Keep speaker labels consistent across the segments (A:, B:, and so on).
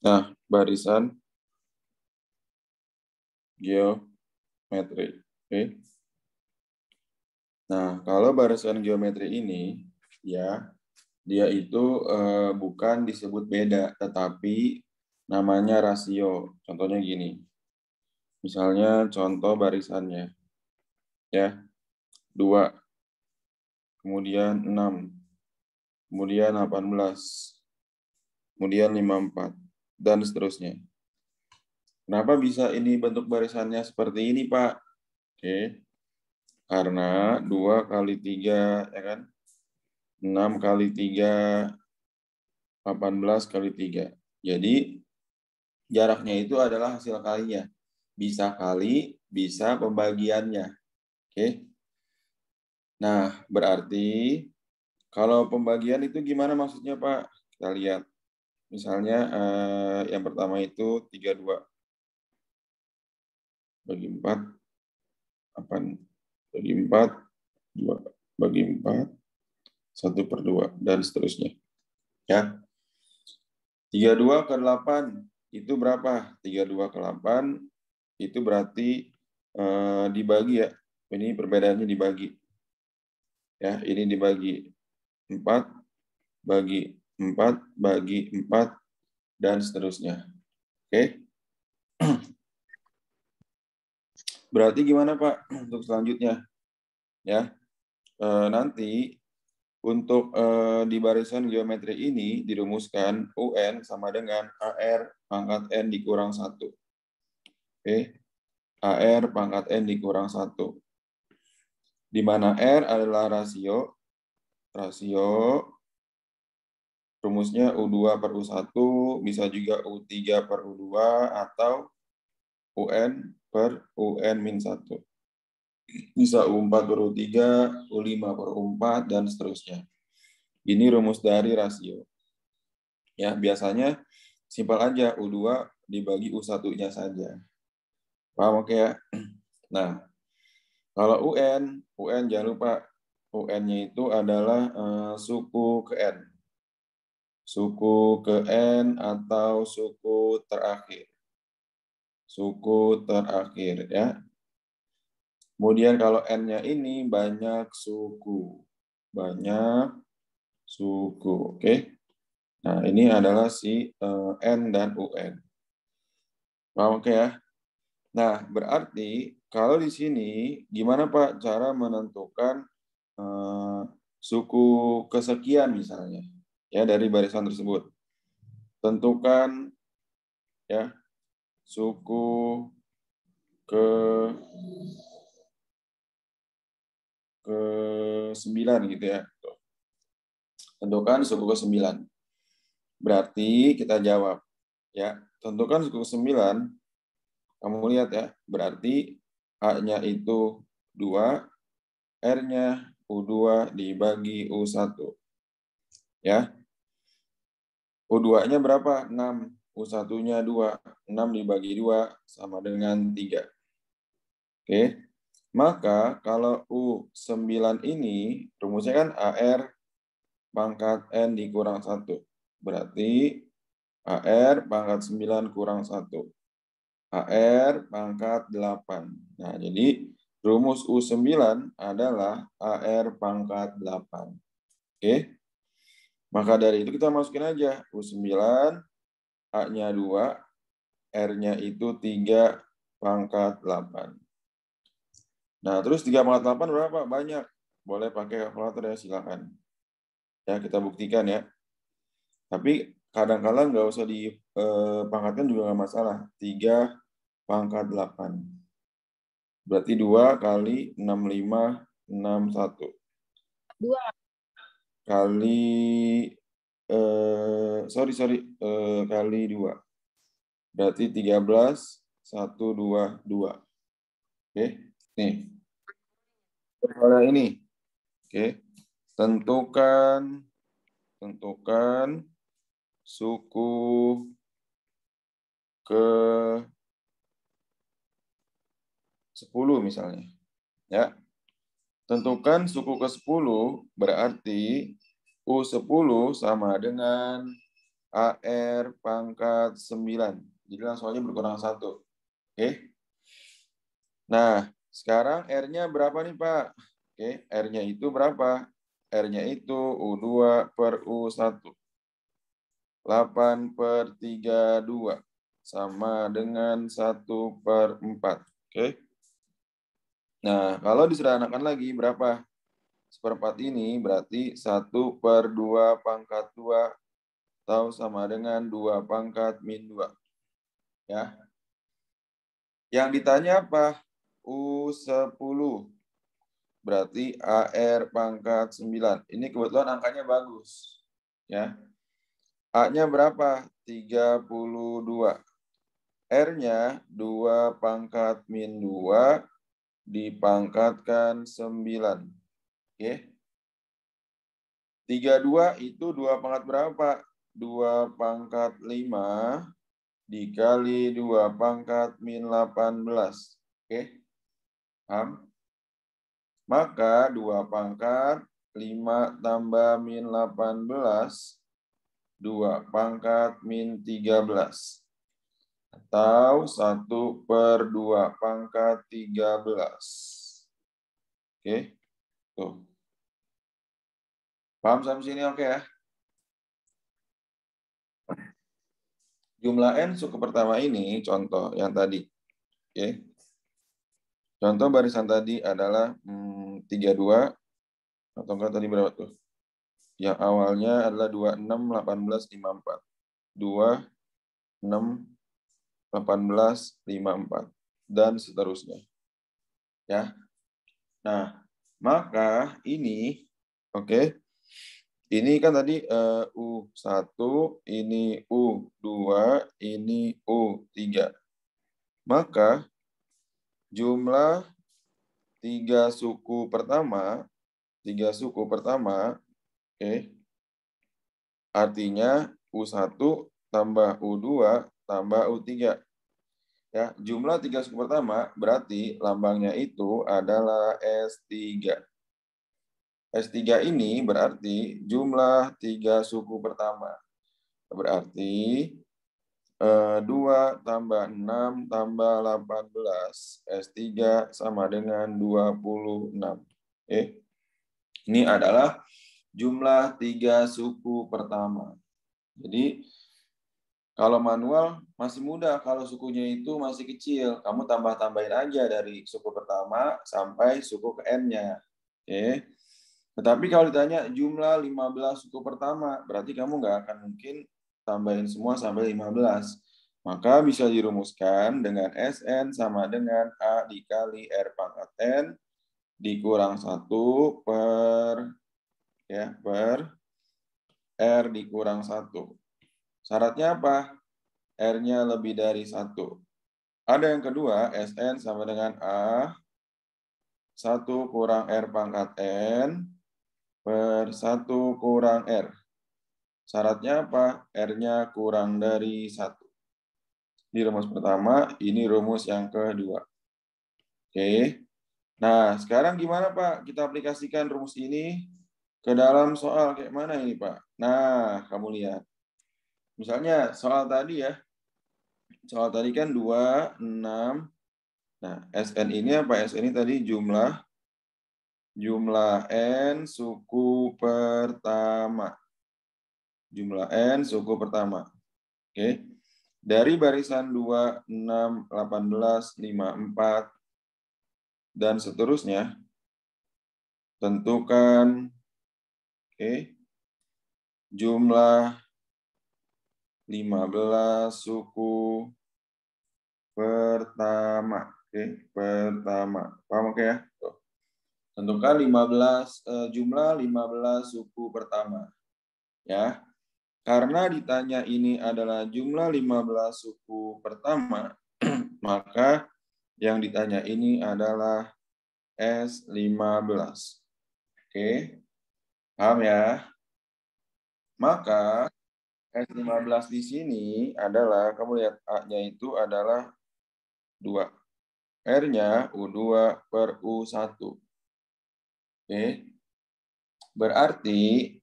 A: Nah, barisan geometri. Oke. Nah, kalau barisan geometri ini, ya, dia itu bukan disebut beda, tetapi namanya rasio. Contohnya gini. Misalnya contoh barisannya, ya, 2, kemudian 6, kemudian 18, kemudian 54, dan seterusnya. Kenapa bisa ini bentuk barisannya seperti ini, Pak? Oke, karena 2 kali 3, ya kan? 6 kali 3, 18 kali 3. Jadi, jaraknya itu adalah hasil kalinya. Bisa kali, bisa pembagiannya. Oke. Nah, berarti kalau pembagian itu gimana maksudnya, Pak? Kita lihat. Misalnya yang pertama itu 32 bagi 4, 8 bagi 4, 2 bagi 4, 1/2, dan seterusnya. Ya. 32 ke 8 itu berapa? 32 ke 8 itu berarti dibagi ya. Ini perbedaannya dibagi. Ya, ini dibagi 4 bagi 4 bagi 4 dan seterusnya. Oke. Berarti gimana, Pak, untuk selanjutnya? Ya. Nanti untuk di barisan geometri ini dirumuskan UN sama dengan AR pangkat N dikurang 1. Oke. AR pangkat N dikurang 1. Di mana R adalah rasio rumusnya U2/U1, bisa juga U3/U2, atau UN/UN-1. Bisa U4/U3, U5/U4, dan seterusnya. Ini rumus dari rasio. Ya, biasanya simpel aja, U2 dibagi U1-nya saja. Paham oke ya? Nah, kalau UN jangan lupa, UN-nya itu adalah suku ke N. Suku ke N atau suku terakhir. Suku terakhir, ya. Kemudian kalau N-nya ini banyak suku. Banyak suku, oke? Nah, ini adalah si N dan UN. Paham oke ya? Nah, berarti kalau di sini gimana Pak cara menentukan suku kesekian misalnya ya dari barisan tersebut. Tentukan ya suku ke 9 gitu ya. Tentukan suku ke 9. Berarti kita jawab ya, tentukan suku ke 9. Kamu lihat ya, berarti A-nya itu 2, R-nya U2 dibagi U1. Ya. U2-nya berapa? 6. U1-nya 2. 6 dibagi 2 sama dengan 3. Oke. Maka kalau U9 ini, rumusnya kan AR pangkat N dikurang 1. Berarti AR pangkat 9 kurang 1. AR pangkat 8. Nah, jadi rumus U9 adalah AR pangkat 8. Oke. Maka dari itu kita masukin aja U9, A-nya 2, R-nya itu 3 pangkat 8. Nah, terus 3 pangkat 8 berapa? Banyak. Boleh pakai kalkulator ya, silakan. Ya, kita buktikan ya. Tapi kadang-kadang nggak usah dipangkatkan juga nggak masalah. 3 pangkat 8. Berarti 2 kali 65, 61.
B: 2.
A: Kali, kali 2. Berarti 13, 1, 2, 2. Oke, nih. Pada ini. Oke. Tentukan suku ke 10 misalnya. Ya. Tentukan suku ke 10 berarti U10 sama dengan AR pangkat 9. Jadi langsung aja berkurang 1. Oke. Nah, sekarang R-nya berapa nih, Pak? Oke, R-nya itu berapa? R-nya itu U2 per U1. 8/32 sama dengan 1/4. Oke. Nah, kalau disederhanakan lagi berapa? 1/4 ini berarti 1/2 pangkat 2 atau sama dengan 2 pangkat min 2. Ya. Yang ditanya apa? U10. Berarti AR pangkat 9. Ini kebetulan angkanya bagus. Ya. A-nya berapa? 32. R-nya 2 pangkat min 2 dipangkatkan 9. Oke. 32 itu 2 pangkat berapa? 2 pangkat 5 dikali 2 pangkat min 18. Oke. Paham? Maka 2 pangkat 5 tambah min 18, 2 pangkat min 13. Atau 1/2 pangkat 13. Oke. Tuh. Paham sampai sini oke ya? Jumlah N suku pertama ini, contoh yang tadi. Oke. Contoh barisan tadi adalah 32, atau enggak tadi berapa tuh? Yang awalnya adalah 26, 18, 54. 2, 6, 18, 54. Dan seterusnya. Ya. Nah, maka ini, oke. Ini kan tadi U1, ini U2, ini U3. Maka jumlah 3 suku pertama, oke, artinya U1 tambah U2 tambah U3. Ya, jumlah 3 suku pertama berarti lambangnya itu adalah S3. S3 ini berarti jumlah 3 suku pertama. Berarti 2 tambah 6 tambah 18. S3 sama dengan 26. Ini adalah jumlah 3 suku pertama. Jadi, kalau manual masih mudah. Kalau sukunya itu masih kecil. Kamu tambah-tambahin aja dari suku pertama sampai suku ke N-nya. Oke. Tetapi kalau ditanya jumlah 15 suku pertama, berarti kamu nggak akan mungkin tambahin semua sampai 15. Maka bisa dirumuskan dengan SN sama dengan A dikali R pangkat N dikurang 1 per R dikurang 1. Syaratnya apa? R-nya lebih dari 1. Ada yang kedua, SN sama dengan A 1 kurang R pangkat N per 1 kurang R. Syaratnya apa? R-nya kurang dari 1. Ini rumus pertama, ini rumus yang kedua. Oke. Nah, sekarang gimana Pak? Kita aplikasikan rumus ini ke dalam soal kayak mana ini Pak? Nah, kamu lihat. Misalnya soal tadi ya. Soal tadi kan 2, 6. Nah, SN ini apa? SN ini tadi jumlah N suku pertama. Jumlah N suku pertama. Oke. Dari barisan 2, 6, 18, 54, dan seterusnya, tentukan jumlah 15 suku pertama. Pertama. Paham oke ya? Tuh. Tentukan jumlah 15 suku pertama. Ya. Karena ditanya ini adalah jumlah 15 suku pertama, maka yang ditanya ini adalah S15. Oke. Paham ya? Maka S15 di sini adalah, kamu lihat A-nya itu adalah 2. R-nya U2 per U1. Oke. Berarti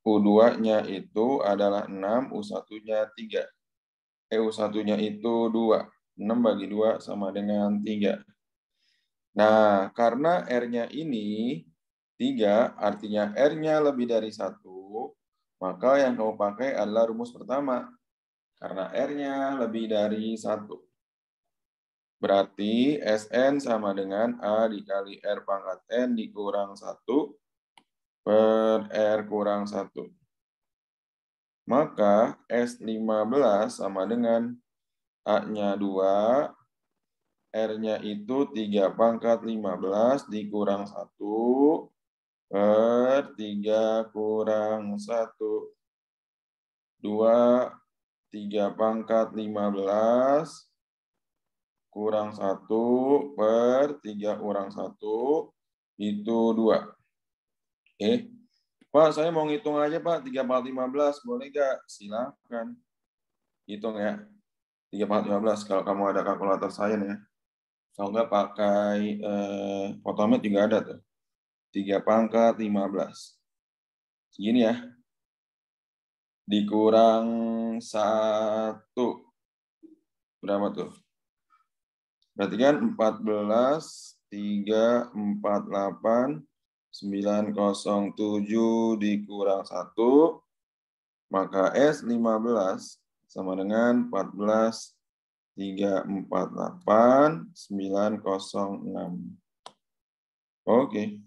A: U2-nya itu adalah 6, U1-nya 3. U1-nya itu 2. 6 bagi 2 sama dengan 3. Nah, karena R-nya ini 3, artinya R-nya lebih dari 1, maka yang kamu pakai adalah rumus pertama. Karena R-nya lebih dari 1. Berarti Sn sama dengan A dikali R pangkat N dikurang 1 per R kurang 1. Maka S15 sama dengan A-nya 2, R-nya itu 3 pangkat 15 dikurang 1 per 3 kurang 1. 2, 3 pangkat 15 kurang 1 per 3 kurang 1 itu 2. Oke. Pak, saya mau ngitung aja, Pak. 3 pangkat 15. Boleh nggak? Silakan. Hitung ya. 3 pangkat 15. Kalau kamu ada kalkulator sains ya. Kalau nggak pakai Photomath juga ada tuh. 3 pangkat 15. Segini ya. Dikurang 1. Berapa tuh? Berarti kan 14, 3, 48, 907 dikurang 1, maka S15 sama dengan 14, 348, 906. Oke.